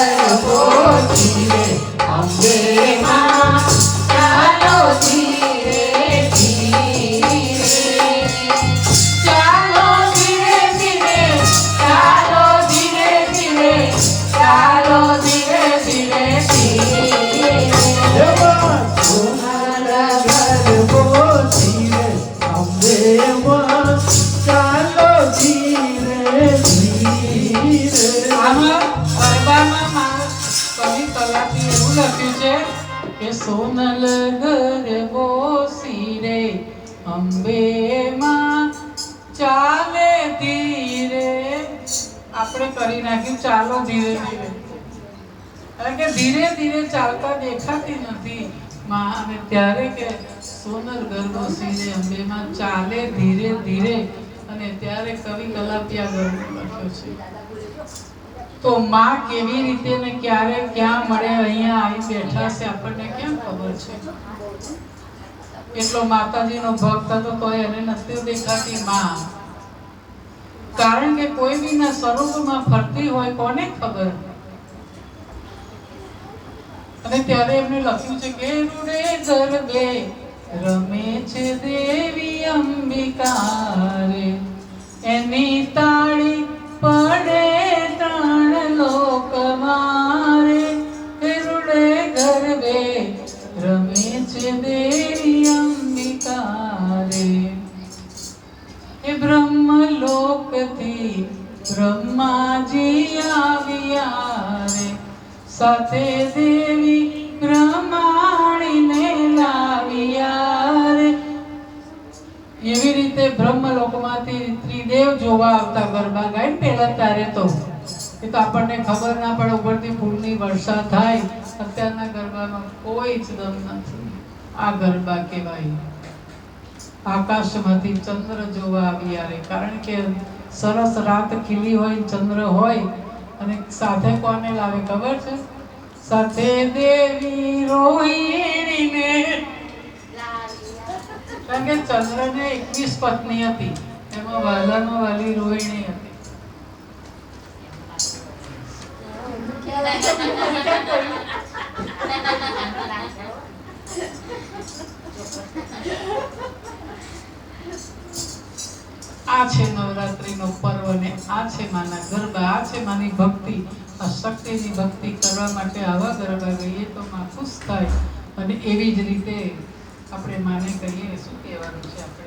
ગરબો ધીરે અંબે માં ચાલો ધીરે ધીરે ચાલો ધીરે ધીરે ચાલો ધીરે ધીરે ચાલો ધીરે ધીરે ધીરે સોનારા ગરબો ધીરે અંબે માં ચાલો ધીરે ધીરે આમાં ગરબામાં કવિ કલાથી એવું લખ્યું છે કે સોનલ ગરબો ધીરે અંબે માં ચાલે ધીરે આપણે કરી નાખ્યું ચાલો ધીરે ધીરે કારણ કે ધીરે ધીરે ચાલતા દેખાતી નથી માં અને ત્યારે કે સોનલ ગરબો ધીરે અંબે માં ચાલે ધીરે ધીરે અને ત્યારે કવિ કલાપિયા ગરબો લખ્યો છે તો માં કેવી રીતે ને ક્યારે ક્યાં મળે અહીંયા આવી બેઠા છે આપણને કેમ ખબર છે એટલો માતાજીનો ભક્ત હતો તો એને નથી દેખાતી માં કારણ કે કોઈ બી ના સ્વરૂપમાં ફરતી હોય કોને ખબર અને ત્યારે એમને લખ્યું છે કે રૂડે ગરબે રમે છે દેવી અંબિકા રે એની તાળી પડે ત્રણ લોક મારે રૂડે ગરબે રમે છે દેવી અંબિકા રે એ બ્રહ્મ લોકથી બ્રહ્માજી આવ્યા રે સાથે દેવી બ્રહ્માણીને લાવ્યા રે એવી રીતે બ્રહ્મ લોકમાંથી ત્રિદેવ જોવા આવતા ગરબા ગાય પેલા ત્યારે તો એ તો આપણને ખબર ના પડે ઉપરથી ફૂલની વર્ષા થાય અત્યારના ગરબામાં કોઈ જ દમ નથી આ ગરબા કહેવાય આકાશમાંથી ચંદ્ર જોવા આવ્યા રે કારણ કે સરસ રાત ખીલી હોય ચંદ્ર હોય અને સાથે કોને લાવે ખબર છે સાથે દેવી રોહિણીને કારણ કે ચંદ્રને 21 પત્ની હતી એમાં વાલામાં વાલી રોહિણી હતી આ છે નવરાત્રીનો પર્વ ને આ છે માના ગરબા આ છે માની ભક્તિ આ શક્તિની ભક્તિ કરવા માટે આવા ગરબા ગઈએ તો માં ખુશ થાય અને એવી જ રીતે આપણે માને કહીએ શું કહેવાનું છે આપણે